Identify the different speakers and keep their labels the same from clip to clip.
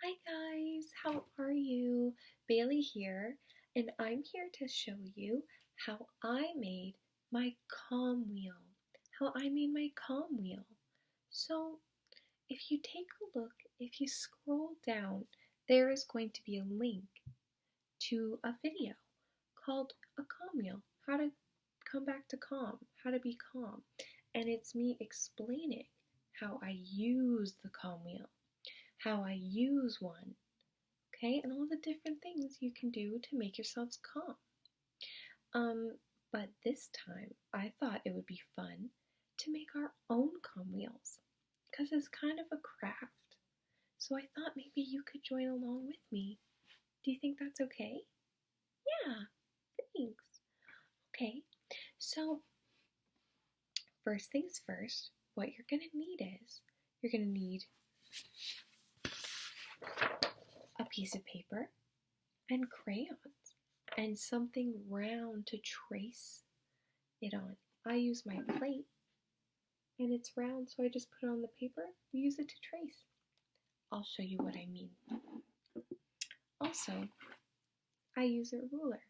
Speaker 1: Hi guys, how are you? Bailey here, and I'm here to show you how I made my calm wheel. So, if you take a look, if you scroll down, there is going to be a link to a video called A Calm Wheel, how to come back to calm, how to be calm. And it's me explaining how I use the calm wheel, how I use one, okay, and all the different things you can do to make yourselves calm. But this time I thought it would be fun to make our own calm wheels because it's kind of a craft. So I thought maybe you could join along with me. Do you think that's okay? Yeah, thanks. Okay, so first things first, what you're going to need is you're going to need a piece of paper and crayons and something round to trace it on. I use my plate and it's round, so I just put it on the paper, use it to trace. I'll show you what I mean. Also, I use a ruler.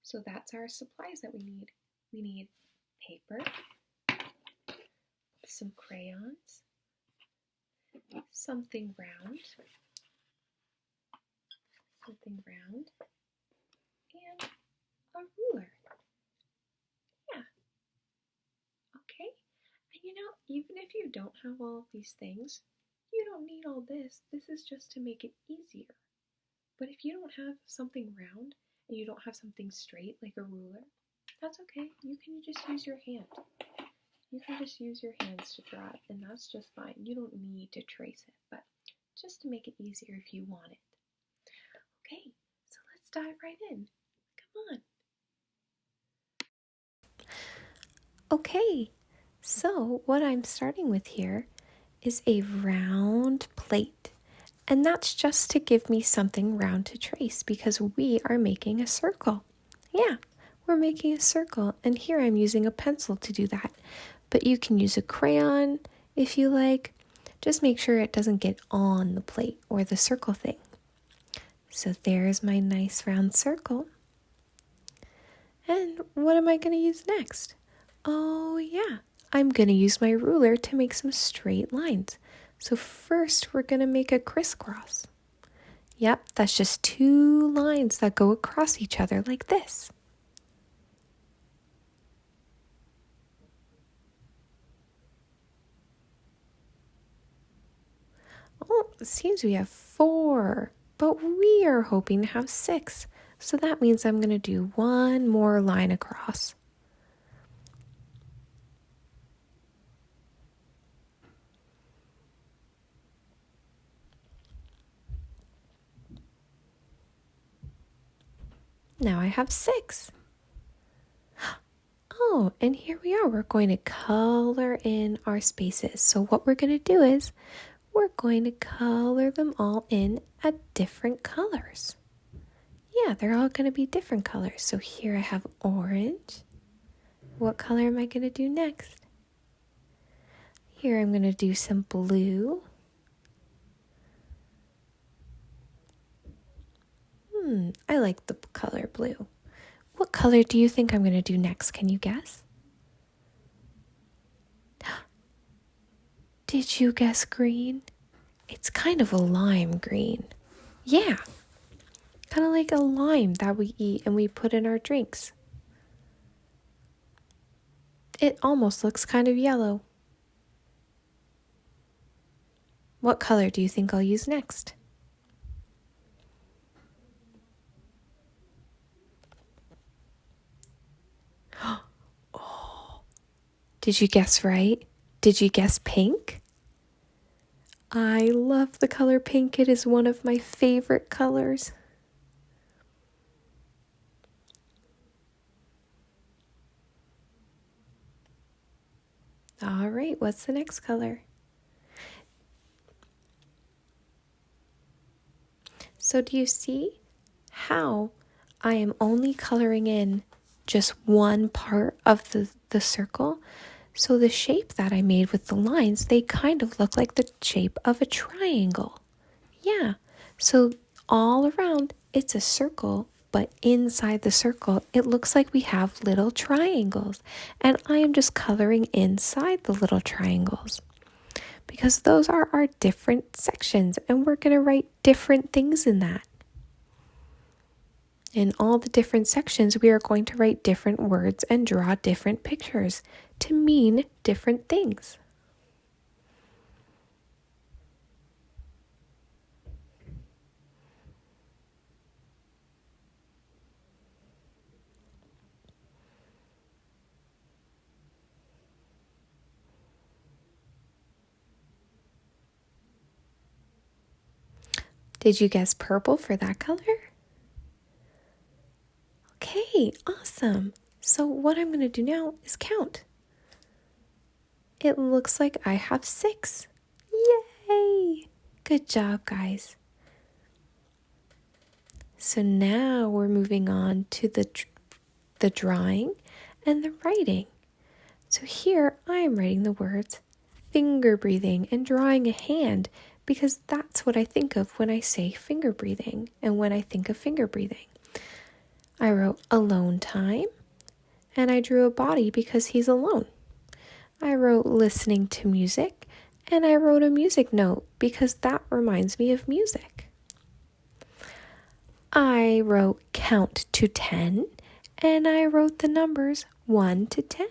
Speaker 1: So that's our supplies that we need. We need paper, some crayons, something round, and a ruler. Yeah, okay? And even if you don't have all of these things, you don't need all this. This is just to make it easier. But if you don't have something round and you don't have something straight like a ruler, that's okay. You can just use your hand. You can just use your hands to draw it, and that's just fine. You don't need to trace it, but just to make it easier if you want it. Okay, so let's dive right in. Come on. Okay, so what I'm starting with here is a round plate. And that's just to give me something round to trace because we are making a circle. Yeah, we're making a circle, and here I'm using a pencil to do that. But you can use a crayon if you like. Just make sure it doesn't get on the plate or the circle thing. So there's my nice round circle. And what am I going to use next? Oh yeah, I'm going to use my ruler to make some straight lines. So first we're going to make a crisscross. Yep, that's just two lines that go across each other like this. Oh, it seems we have 4, but we are hoping to have 6. So that means I'm going to do one more line across. Now I have 6. Oh, and here we are. We're going to color in our spaces. So what we're going to do is we're going to color them all in at different colors. Yeah, they're all going to be different colors. So here I have orange. What color am I going to do next? Here I'm going to do some blue. I like the color blue. What color do you think I'm going to do next? Can you guess? Did you guess green? It's kind of a lime green. Yeah, kind of like a lime that we eat and we put in our drinks. It almost looks kind of yellow. What color do you think I'll use next? Oh, did you guess right? Did you guess pink? I love the color pink. It is one of my favorite colors. All right, what's the next color? So do you see how I am only coloring in just one part of the circle? So the shape that I made with the lines, they kind of look like the shape of a triangle. Yeah, so all around it's a circle, but inside the circle it looks like we have little triangles. And I am just coloring inside the little triangles because those are our different sections and we're going to write different things in that. In all the different sections, we are going to write different words and draw different pictures to mean different things. Did you guess purple for that color? Okay, awesome. So what I'm going to do now is count. It looks like I have 6. Yay! Good job, guys. So now we're moving on to the drawing and the writing. So here I am writing the words finger breathing and drawing a hand because that's what I think of when I say finger breathing and when I think of finger breathing. I wrote alone time and I drew a body because he's alone. I wrote listening to music and I wrote a music note because that reminds me of music. I wrote count to 10 and I wrote the numbers 1 to 10.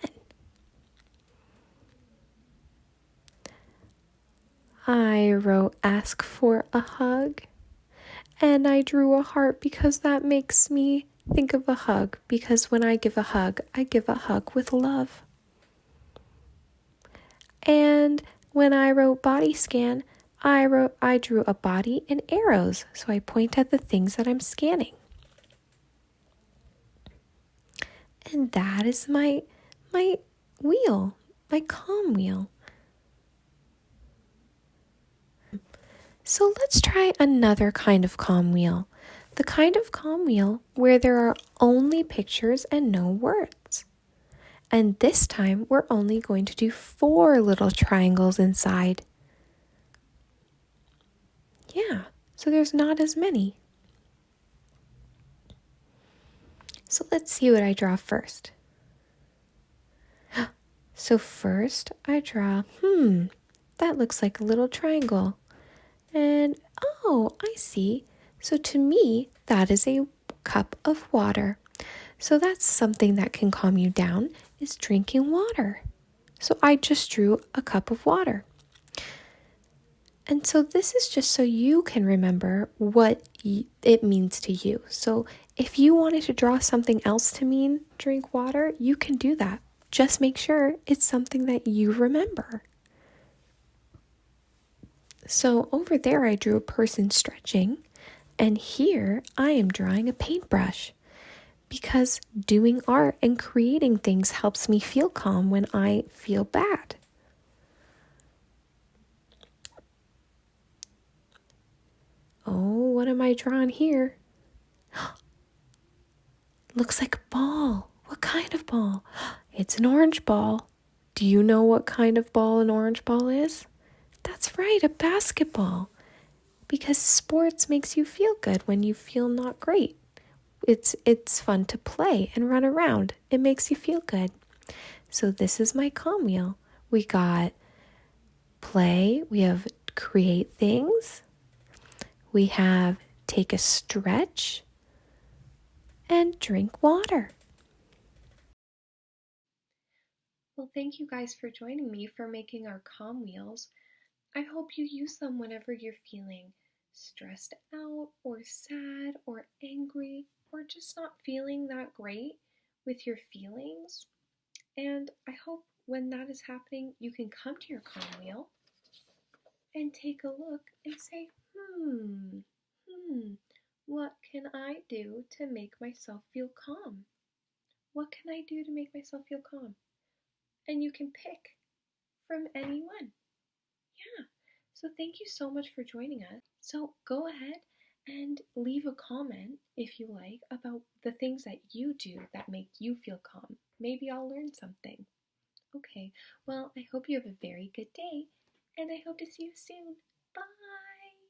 Speaker 1: I wrote ask for a hug and I drew a heart because that makes me think of a hug because when I give a hug with love. And when I wrote body scan, I drew a body and arrows, so I point at the things that I'm scanning. And that is my wheel, my calm wheel. So let's try another kind of calm wheel. The kind of calm wheel where there are only pictures and no words. And this time we're only going to do 4 little triangles inside. Yeah, so there's not as many. So let's see what I draw first. So first I draw, that looks like a little triangle. And oh, I see. So to me, that is a cup of water. So that's something that can calm you down is drinking water. So I just drew a cup of water. And so this is just so you can remember what it means to you. So if you wanted to draw something else to mean drink water, you can do that. Just make sure it's something that you remember. So over there I drew a person stretching, and here I am drawing a paintbrush because doing art and creating things helps me feel calm when I feel bad. Oh, what am I drawing here? Looks like a ball. What kind of ball? It's an orange ball. Do you know what kind of ball an orange ball is? That's right, a basketball. Because sports makes you feel good when you feel not great. It's fun to play and run around. It makes you feel good. So this is my calm wheel. We got play, we have create things, we have take a stretch, and drink water. Well, thank you guys for joining me for making our calm wheels. I hope you use them whenever you're feeling stressed out or sad or angry or just not feeling that great with your feelings. And I hope when that is happening, you can come to your calm wheel and take a look and say, what can I do to make myself feel calm? What can I do to make myself feel calm? And you can pick from anyone. Yeah. So thank you so much for joining us. So go ahead and leave a comment if you like about the things that you do that make you feel calm. Maybe I'll learn something. Okay, well, I hope you have a very good day, and I hope to see you soon. Bye!